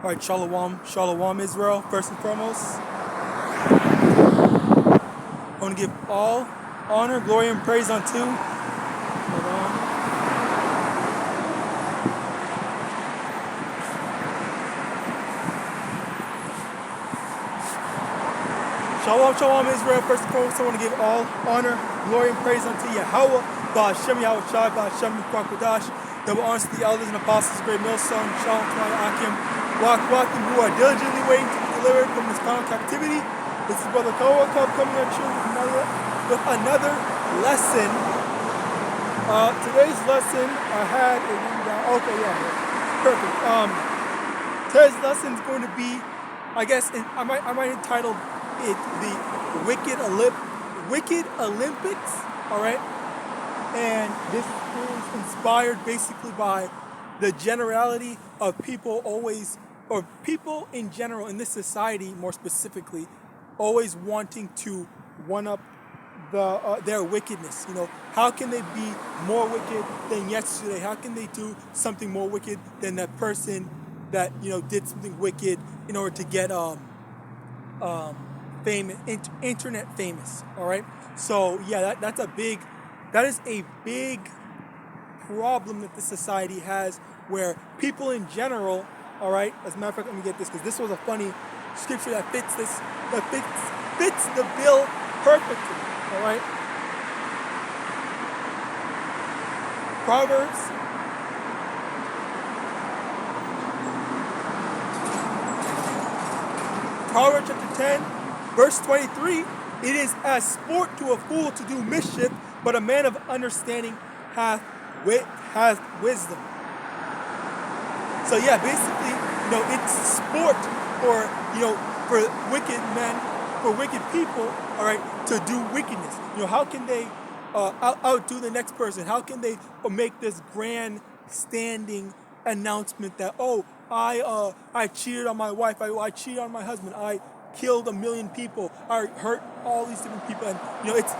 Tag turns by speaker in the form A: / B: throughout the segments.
A: All right, shalom, shalom, Israel. First and foremost, I want to give all honor, glory, and praise unto. Hold on. Shalom, shalom, Israel. First and foremost, I want to give all honor, glory, and praise unto YAHAWAH, YAHAWASHI, YAHAWASHI, double honors to the elders and apostles, great millstone. Shalom to my AHPARYAM, who are diligently waiting to be delivered from this final captivity. This is Brother Koa coming at you with another lesson. Today's lesson I had it written down. Okay, yeah, perfect. Today's lesson is going to be, I guess, I might entitle it the Wicked Olympics. All right, and this is inspired basically by the generality of people always, or people in general in this society more specifically, always wanting to one-up their wickedness. You know, how can they be more wicked than yesterday? How can they do something more wicked than that person that, you know, did something wicked in order to get famous, internet famous? All right. So yeah, that is a big problem that the society has, where people in general, all right, as a matter of fact, let me get this, because this was a funny scripture that fits the bill perfectly, all right? Proverbs chapter 10, verse 23, it is as sport to a fool to do mischief, but a man of understanding hath wisdom. So yeah, basically, you know, it's sport for, you know, for wicked men, for wicked people, all right, to do wickedness. You know, how can they outdo the next person? How can they make this grand standing announcement that, oh, I cheated on my wife, I cheated on my husband, I killed 1 million people, I hurt all these different people, and you know, it's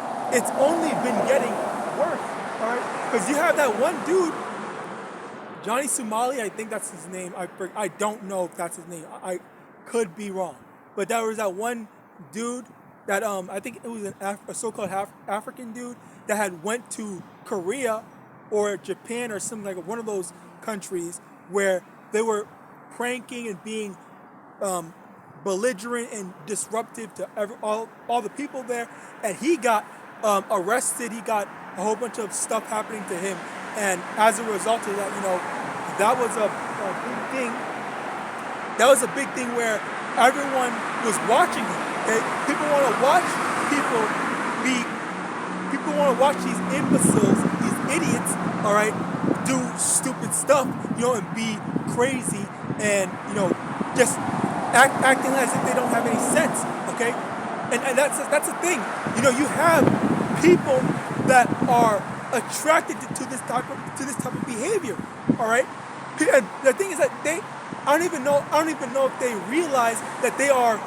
A: only been getting worse, all right? Because you have that one dude, Johnny Somali, I think that's his name. I don't know if that's his name. I could be wrong. But there was that one dude that I think it was a so-called African dude that had went to Korea or Japan or something like one of those countries where they were pranking and being belligerent and disruptive to all the people there, and he got arrested. He got a whole bunch of stuff happening to him. And as a result of that, you know, that was a big thing. That was a big thing where everyone was watching him. Okay, people want to watch people want to watch these imbeciles, these idiots, all right, do stupid stuff, you know, and be crazy, and you know, just acting as if they don't have any sense. Okay, and that's the thing. You know, you have people that are attracted to this type of behavior, all right? And the thing is that I don't even know if they realize that they are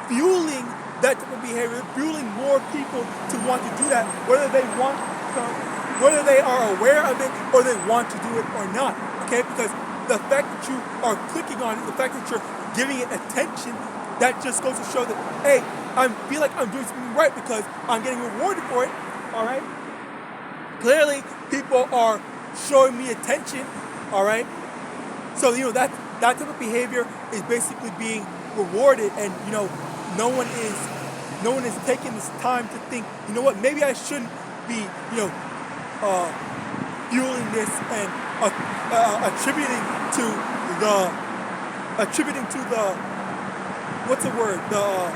A: fueling that type of behavior, fueling more people to want to do that, whether they are aware of it or they want to do it or not, okay? Because the fact that you are clicking on it, the fact that you're giving it attention, that just goes to show that, hey, I feel like I'm doing something right because I'm getting rewarded for it, all right? Clearly, people are showing me attention, all right? So, you know, that type of behavior is basically being rewarded, and, you know, no one is taking this time to think, you know what, maybe I shouldn't be, you know, fueling this and attributing to the what's the word, the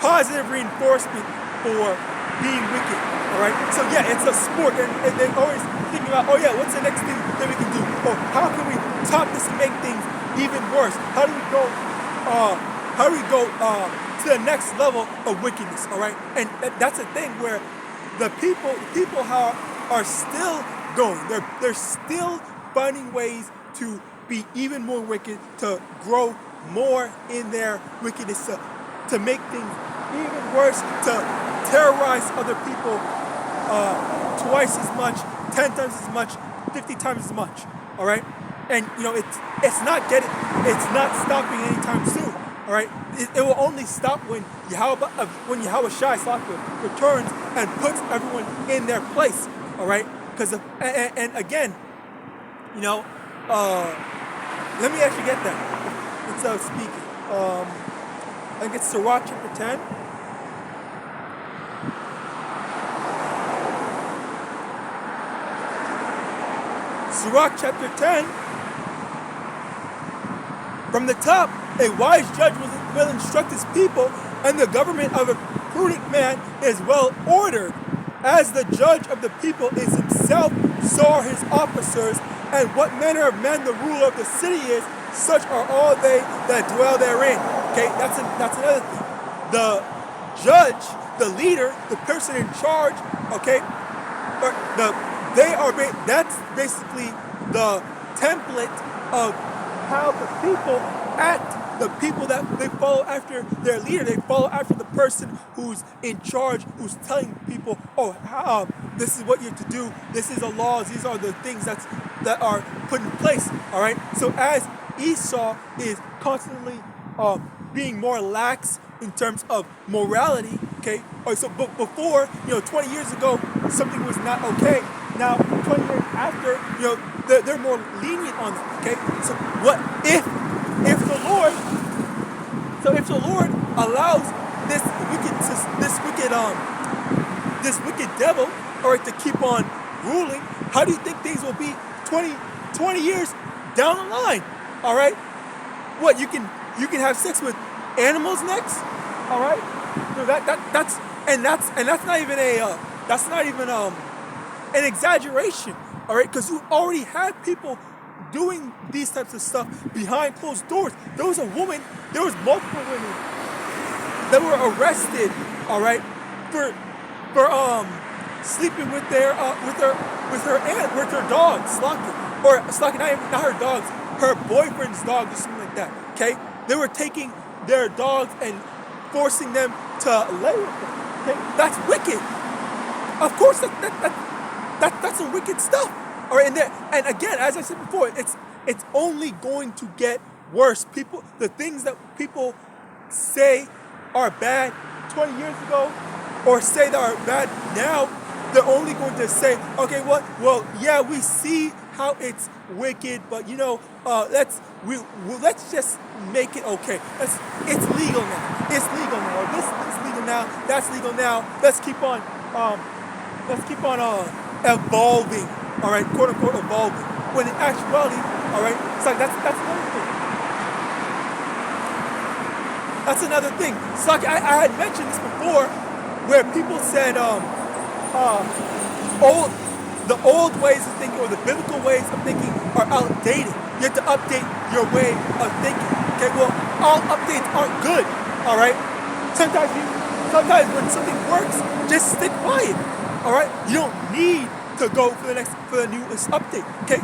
A: positive reinforcement for being wicked. All right, so yeah, it's a sport, and they're always thinking about, oh yeah, what's the next thing that we can do? Oh, how can we top this and make things even worse? How do we go to the next level of wickedness? All right, and that's a thing where the people are still going. They're still finding ways to be even more wicked, to grow more in their wickedness, to make things even worse, to terrorize other people twice as much, 10 times as much, 50 times as much, all right? And, you know, it's not stopping anytime soon. All right, it will only stop when Yahawashi returns and puts everyone in their place. All right, because and again, you know, let me actually get that instead of speaking. I think it's Sirach chapter 10. Sirach chapter 10. From the top, a wise judge will instruct his people, and the government of a prudent man is well ordered. As the judge of the people is himself, so are his officers, and what manner of man the ruler of the city is, such are all they that dwell therein. Okay, that's another thing. The judge, the leader, the person in charge, okay, that's basically the template of how the people act. The people that they follow after their leader, they follow after the person who's in charge, who's telling people, oh, this is what you're to do. This is the laws. These are the things that are put in place. All right. So as Esau is constantly being more lax in terms of morality, okay. So before, 20 years ago, something was not okay. Now, 20 years after, they're more lenient on that. Okay. So what if the Lord allows this wicked devil, all right, to keep on ruling, how do you think things will be 20 years down the line? All right, what you can have sex with animals next, all right? So that's not even an exaggeration, all right? Because you already had people doing these types of stuff behind closed doors. There was multiple women that were arrested, all right, for sleeping with their dogs, not her dogs, her boyfriend's dog or something like that. Okay, they were taking their dogs and forcing them to lay with them. Okay, that's wicked. Of course, that's some wicked stuff. All right, and again, as I said before, it's only going to get worse. The things that people say are bad 20 years ago, or say that are bad now, they're only going to say, okay, well, yeah, we see how it's wicked, but let's just make it okay. It's legal now. It's legal now. This is legal now. That's legal now. Let's keep on evolving. All right, quote unquote evolving. When in actuality, all right, it's like that's another thing. That's another thing. It's like I had mentioned this before, where people said the old ways of thinking or the biblical ways of thinking are outdated. You have to update your way of thinking. Okay, well, all updates aren't good. All right. Sometimes when something works, just stick by it. All right. You don't need to go for the newest update. Okay.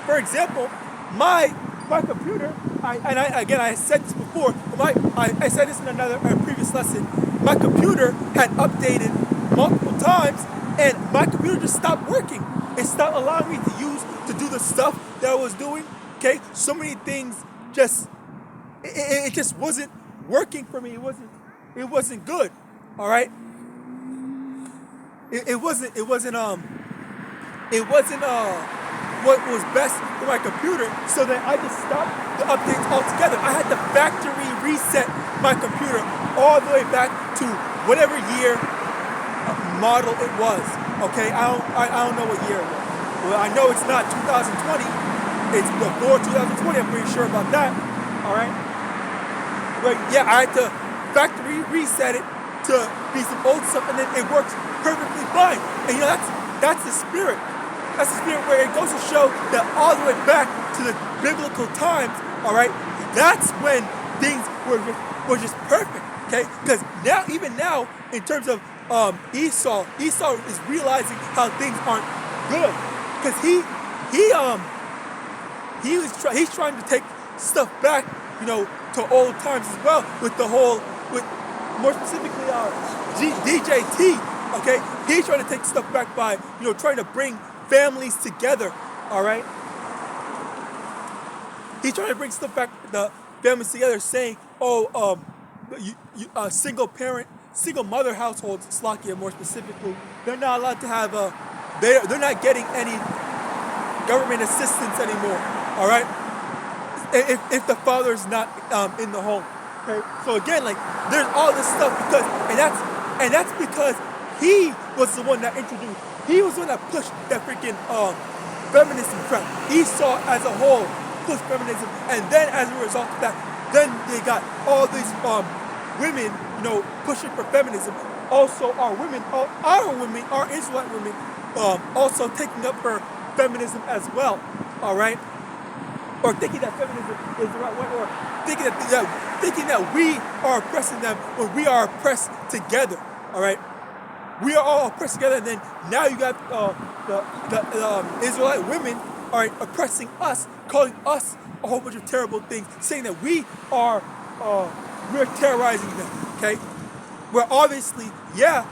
A: For example, my computer. I said this before. I said this in a previous lesson. My computer had updated multiple times, and my computer just stopped working. It stopped allowing me to do the stuff that I was doing. Okay, so many things it just wasn't working for me. It wasn't good. All right. It wasn't what was best for my computer, so that I just stopped the updates altogether. I had to factory reset my computer all the way back to whatever year model it was. Okay, I don't know what year it was. Well, I know it's not 2020. It's before 2020. I'm pretty sure about that. All right. But yeah, I had to factory reset it to be some old stuff, and then it works perfectly fine. And that's the spirit. That's the spirit where it goes to show that all the way back to the biblical times, all right, that's when things were just perfect, okay? Because even now, in terms of Esau is realizing how things aren't good, because he's trying to take stuff back, to old times as well, with more specifically DJT, okay? He's trying to take stuff back by trying to bring families together, all right? He's trying to bring stuff back, the families together, saying, oh, single parent, single mother households, Slovakia more specifically, they're not allowed to have they're not getting any government assistance anymore. All right, if the father's not in the home. Okay, so again, like there's all this stuff because, and that's because he was the one that introduced. He was the one that pushed that freaking feminism crap. Esau as a whole pushed feminism, and then as a result of that, then they got all these women, pushing for feminism. Also, our women, our Israelite women, also taking up for feminism as well. All right, or thinking that feminism is the right way, or thinking that we are oppressing them when we are oppressed together. All right. We are all oppressed together, and then now you got the Israelite women are oppressing us, calling us a whole bunch of terrible things, saying that we're terrorizing them. Okay, where obviously, yeah,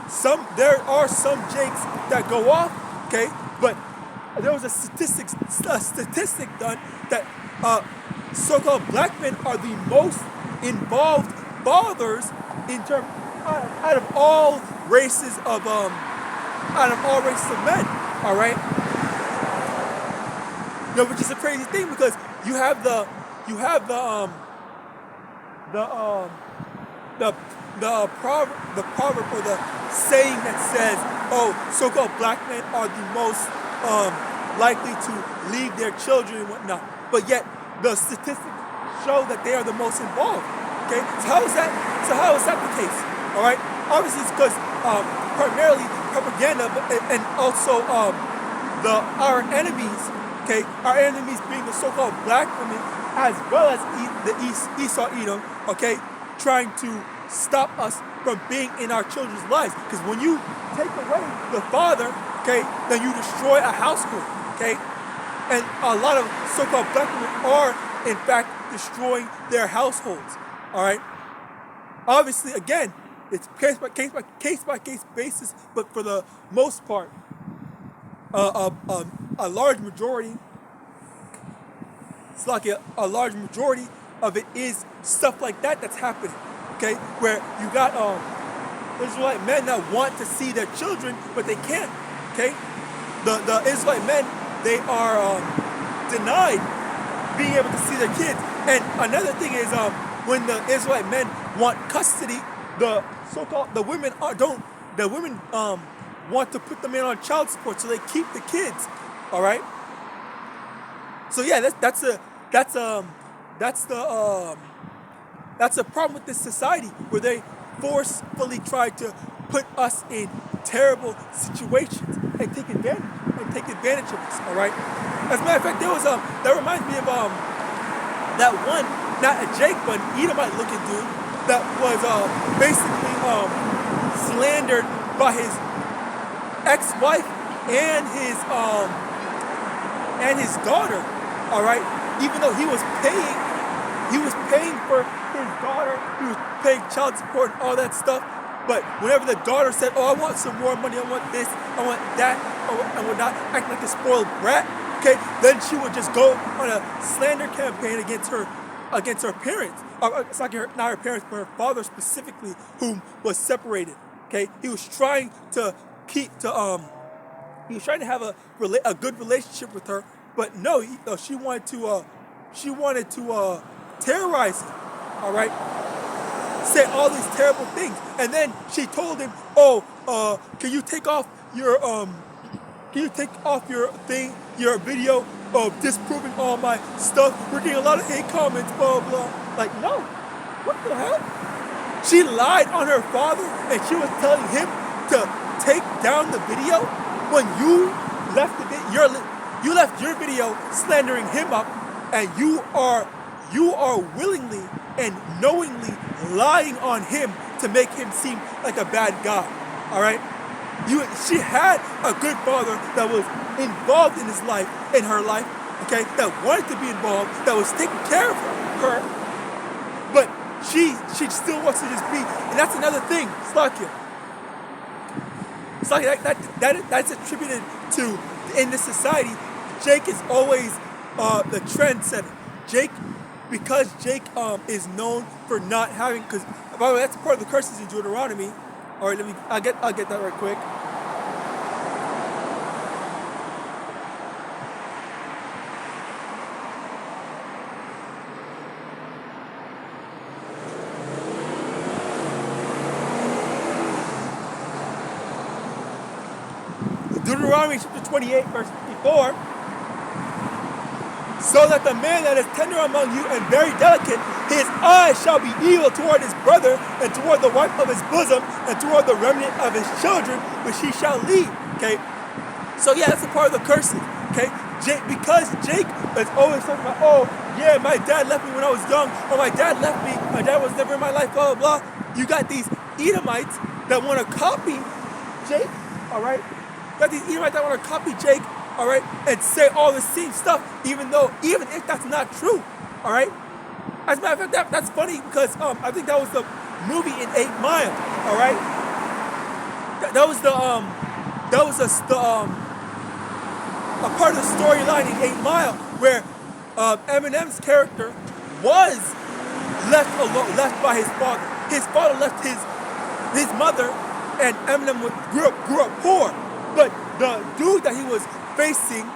A: there are some jakes that go off. Okay, but there was a statistic done that so-called black men are the most involved fathers in terms. Out of all races of men, all right. Which is a crazy thing because you have the proverb or the saying that says, oh, so-called black men are the most likely to leave their children and whatnot, but yet the statistics show that they are the most involved. Okay, so how is that the case? All right. Obviously, it's because primarily propaganda, and also our enemies. Okay, our enemies being the so-called black women, as well as the Esau Edom. Okay, trying to stop us from being in our children's lives. Because when you take away the father, okay, then you destroy a household. Okay, and a lot of so-called black women are, in fact, destroying their households. All right. Obviously, again. It's case by case basis, but for the most part, a large majority, it's like a large majority of it is stuff like that that's happening. Okay, where you got Israelite men that want to see their children, but they can't. Okay, the Israelite men, they are denied being able to see their kids. And another thing is when the Israelite men want custody, the women want to put the men on child support so they keep the kids. All right. So yeah, that's the problem with this society, where they forcefully try to put us in terrible situations and take advantage of us. All right. As a matter of fact, there was that reminds me of that one, not a Jake, but an Edomite looking dude that was basically slandered by his ex-wife and his daughter. All right, even though he was paying for his daughter, he was paying child support and all that stuff. But whenever the daughter said, "Oh, I want some more money, I want this, I want that," and would not act like a spoiled brat, okay, then she would just go on a slander campaign against her parents. It's like not her parents, but her father specifically, whom was separated. Okay, he was trying to have a good relationship with her, but no, she wanted to terrorize him. All right, say all these terrible things, and then she told him, "Oh, can you take off your your video of disproving all my stuff? We're getting a lot of hate comments, blah, blah." Like, no. What the hell? She lied on her father, and she was telling him to take down the video when you left your video slandering him up, and you are willingly and knowingly lying on him to make him seem like a bad guy. All right? She had a good father that was involved in her life, okay, that wanted to be involved, that was taking care of her, but she still wants to just be, and that's another thing, Slovakia. That's attributed to, in this society, Jake is always the trendsetter. Jake, because Jake is known for not having, because by the way, that's part of the curses in Deuteronomy. All right, I'll get that right quick. Deuteronomy chapter 28, verse 54. So that the man that is tender among you and very delicate, his eyes shall be evil toward his brother, and toward the wife of his bosom, and toward the remnant of his children, which he shall lead. Okay? So yeah, that's a part of the curses. Okay? Because Jake is always talking about, oh, yeah, my dad left me when I was young, or my dad left me, my dad was never in my life, blah, blah, blah. You got these Edomites that want to copy Jake, all right? Got these Edomites that want to copy Jake, all right, and say all the same stuff, even if that's not true, all right. As a matter of fact, that's funny because I think that was the movie in 8 Mile, all right. That was a part of the storyline in 8 Mile where Eminem's character was left by his father. His father left his mother, and Eminem grew up poor. But the dude that he was facing,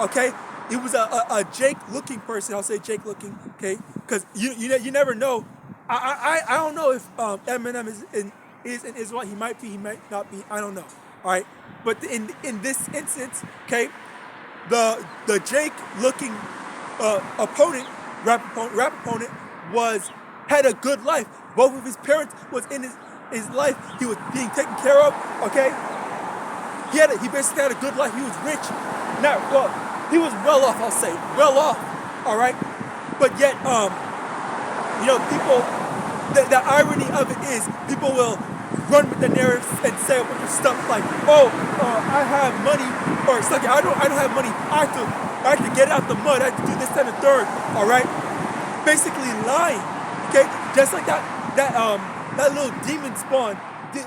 A: okay, he was a Jake-looking person. I'll say Jake-looking, okay, because you never know. I don't know if Eminem is an Israelite. He might be, he might not be. I don't know. All right, but in this instance, okay, the Jake-looking rap opponent had a good life. Both of his parents was in his life. He was being taken care of. Okay. He basically had a good life. He was rich. He was well off, I'll say. Well off. All right? But yet, people, the irony of it is people will run with the narrative and say a bunch of stuff like, oh, I have money, or it's like, I don't have money. I have to get out the mud. I have to do this, that, and the third. All right? Basically lying. Okay? Just like that little demon spawn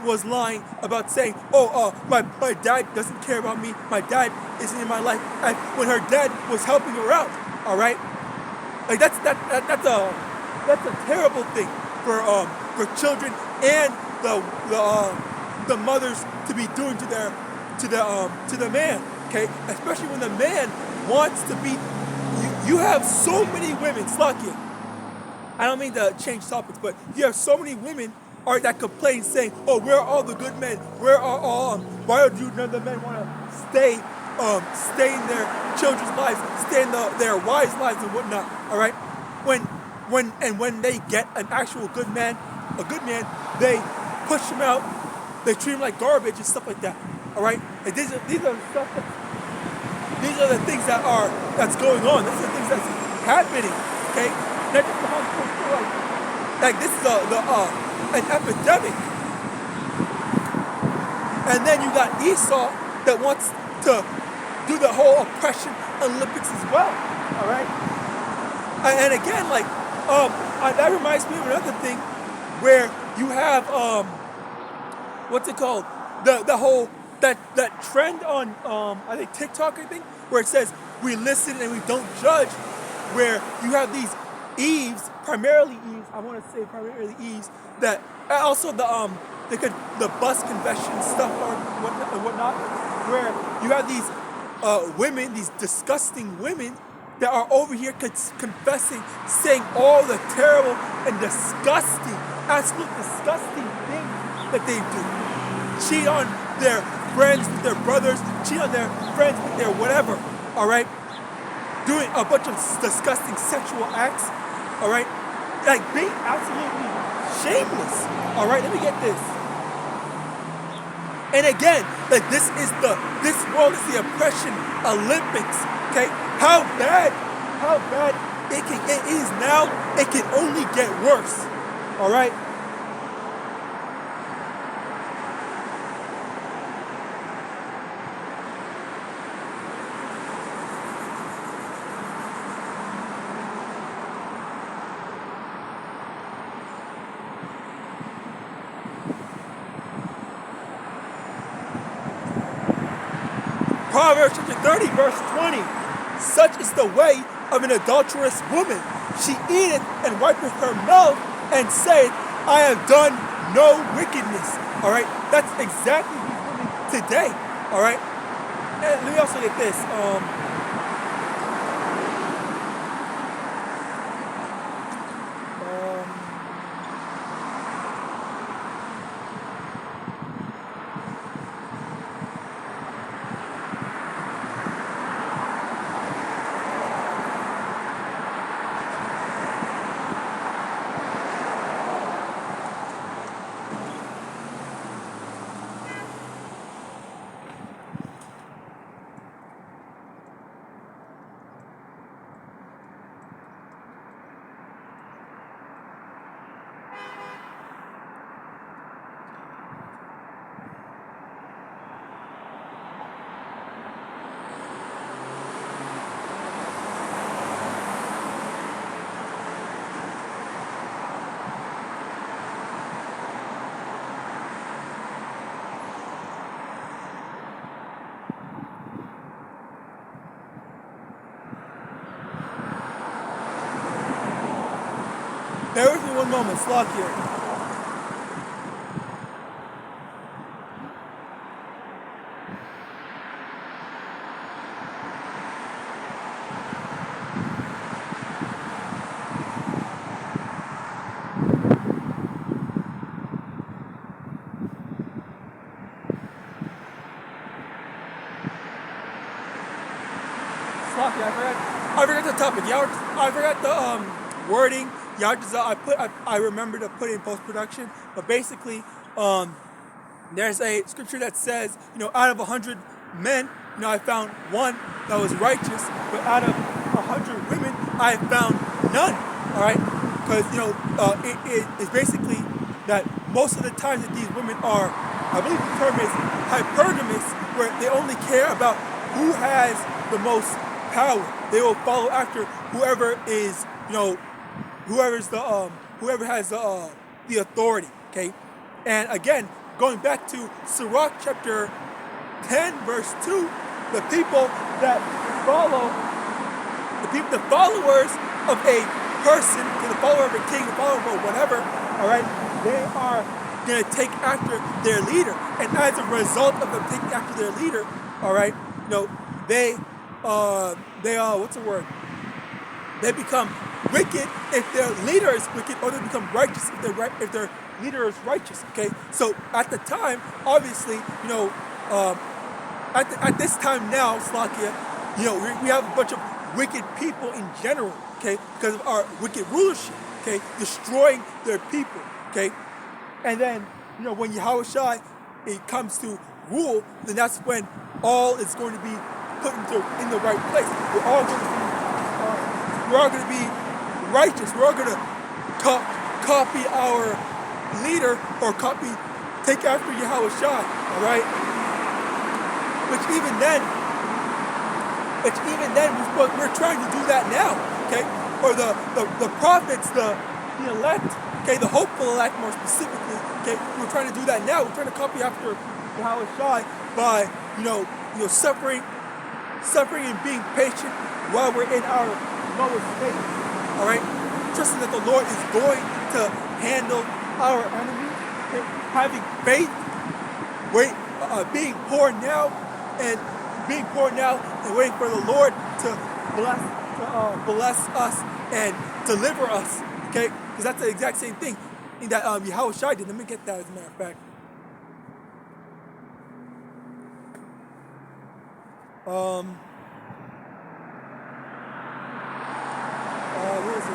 A: was lying about saying, oh, my dad doesn't care about me. My dad isn't in my life. And when her dad was helping her out, all right, like that's a terrible thing for children and the mothers to be doing to the man. Okay, especially when the man wants to be. You have so many women, Slakia. I don't mean to change topics, but you have so many women that complain saying, oh, where are all the good men? Where are all, why do none of the men want to stay in their children's lives, stay in their wives' lives and whatnot, all right? When they get an actual good man, they push him out, they treat him like garbage and stuff like that, all right? And these are the things that's going on. These are the things that's happening, okay? Not just like this is an epidemic. And then you got Esau that wants to do the whole oppression Olympics as well. All right. And again, like that reminds me of another thing where you have what's it called? The whole that trend on I think TikTok, I think, where it says we listen and we don't judge, where you have these Eves, primarily Eves, I want to say primarily Eves, that also the bus confession stuff or whatnot, where you have these women, these disgusting women that are over here confessing, saying all the terrible and disgusting, absolute disgusting things that they do. Cheat on their friends with their brothers, cheat on their friends with their whatever, all right? Doing a bunch of disgusting sexual acts, all right? Like, being absolutely shameless, all right? Let me get this. And again, like, this world is the oppression Olympics, okay? How bad it is now, it can only get worse, all right? Proverbs chapter 30, verse 20. Such is the way of an adulterous woman, she eateth and wipeth her mouth and saith, I have done no wickedness. All right, that's exactly these women today. All right, and let me also get this. Bear with me one moment, Slock here. Slock here, I forgot the topic. I forgot the wording. I remember to put in post-production, but basically, there's a scripture that says, out of 100 men, I found one that was righteous, but out of 100 women, I found none. All right, because it's basically that most of the time that these women are, I believe the term is hypergamous, where they only care about who has the most power. They will follow after whoever is, whoever has the authority, okay? And again, going back to Sirach chapter 10, verse 2, the people that follow, the followers of a person, the follower of a king, the follower of whatever, all right, they are going to take after their leader. And as a result of them taking after their leader, all right, what's the word? They become wicked if their leader is wicked, or they become righteous if their leader is righteous. Okay, so at the time, obviously, at this time now, Slovakia, we have a bunch of wicked people in general. Okay, because of our wicked rulership. Okay, destroying their people. Okay, and then when Yahawashi it comes to rule, then that's when all is going to be put in the right place. We're all going to be righteous. We're all going to copy our leader or take after Yahawashi, all right? Which even then, we're trying to do that now, okay? Or the prophets, the elect, okay, the hopeful elect more specifically, okay? We're trying to do that now. We're trying to copy after Yahawashi by, suffering and being patient while we're in our lowest state. All right, trusting that the Lord is going to handle our enemies, okay? Having faith, being poor now and waiting for the Lord to bless us and deliver us. Okay, because that's the exact same thing that Yahawashi did. Let me get that as a matter of fact. Where is it?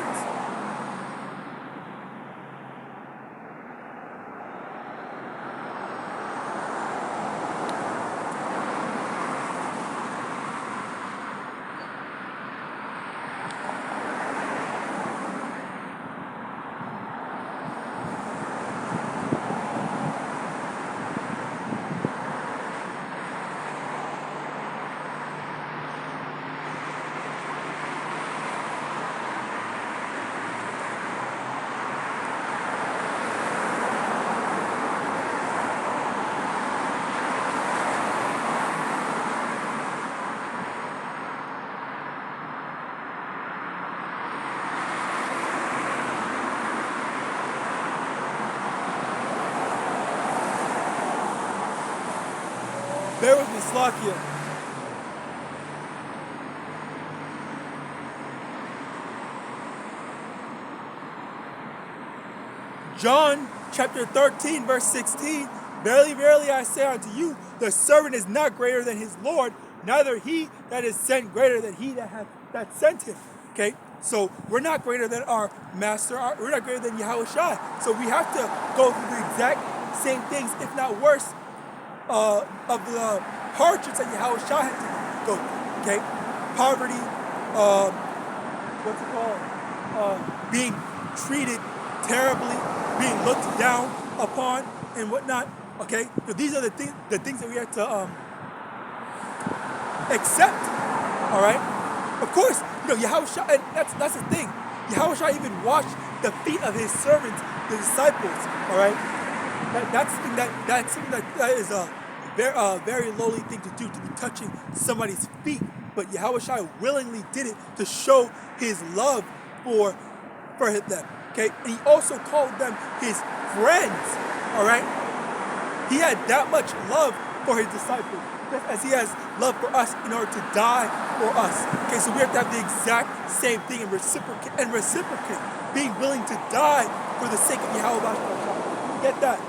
A: bear with me, Slakia. John chapter 13, verse 16. Verily, verily, I say unto you, the servant is not greater than his Lord, neither he that is sent greater than he that sent him. Okay, so we're not greater than our master. We're not greater than Yahawashi. So we have to go through the exact same things, if not worse, of the hardships that Yahawashi had to go through. Okay, poverty, what's it called? Being treated terribly, being looked down upon, and whatnot. Okay, so these are the things that we have to accept. All right. Of course, Yahawashi, and that's the thing. Yahawashi even washed the feet of his servants, the disciples. All right. That's something that is a very lowly thing to do, to be touching somebody's feet. But Yahawashi willingly did it to show his love for them. Okay, and he also called them his friends. All right. He had that much love for his disciples, just as he has love for us in order to die for us. Okay, so we have to have the exact same thing and reciprocate, being willing to die for the sake of Yahawadah. You get that?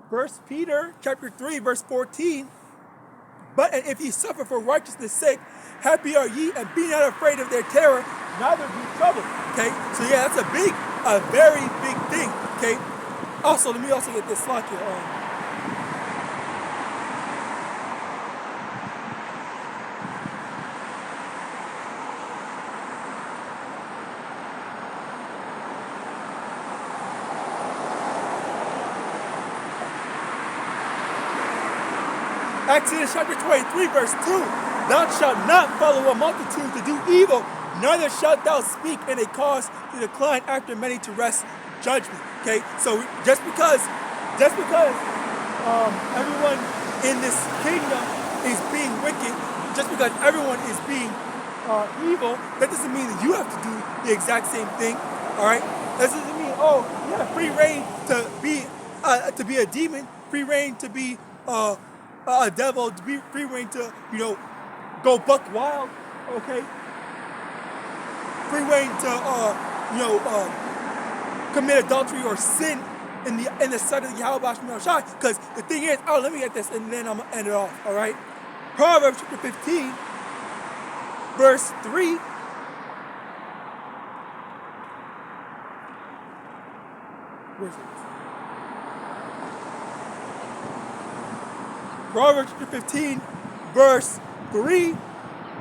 A: First Peter chapter 3, verse 14. But if ye suffer for righteousness' sake, happy are ye, and be not afraid of their terror, neither be troubled. Okay, so yeah, that's a very big thing. Okay, also let me also get this slot here. Exodus chapter 23, verse 2. Thou shalt not follow a multitude to do evil, neither shalt thou speak in a cause to decline after many to wrest judgment. Okay, so just because everyone in this kingdom is being wicked, just because everyone is being evil, that doesn't mean that you have to do the exact same thing. All right, that doesn't mean you have free reign to be a demon, free reign to be a devil, to be free reign to go buck wild, okay? Free reign to commit adultery or sin in the sight of the Yahawadah. Because the thing is, let me get this, and then I'm gonna end it off. All right, Proverbs chapter 15, verse 3. Where's it? Proverbs chapter 15, verse 3,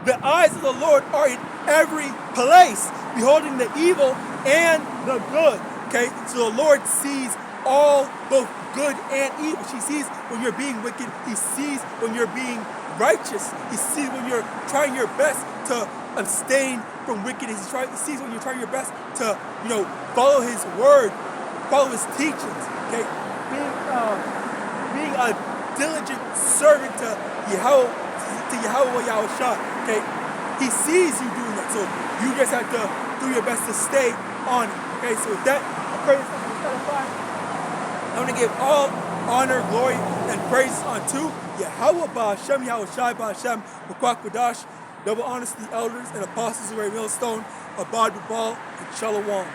A: the eyes of the Lord are in every place, beholding the evil and the good. Okay, so the Lord sees all, both good and evil. He sees when you're being wicked. He sees when you're being righteous. He sees when you're trying your best to abstain from wickedness. He sees when you're trying your best to, follow His word, follow His teachings. Okay, being a diligent servant to Yahawadah. Okay, He sees you doing that, so you just have to do your best to stay on it. Okay, so with that, I pray this I want to give all honor, glory, and praise unto YAHAWAH BaHashem, Yahawashi BaHashem, Bakwak Badash, double honors to the elders and apostles of Millstone, Abad Babal, and Shalom.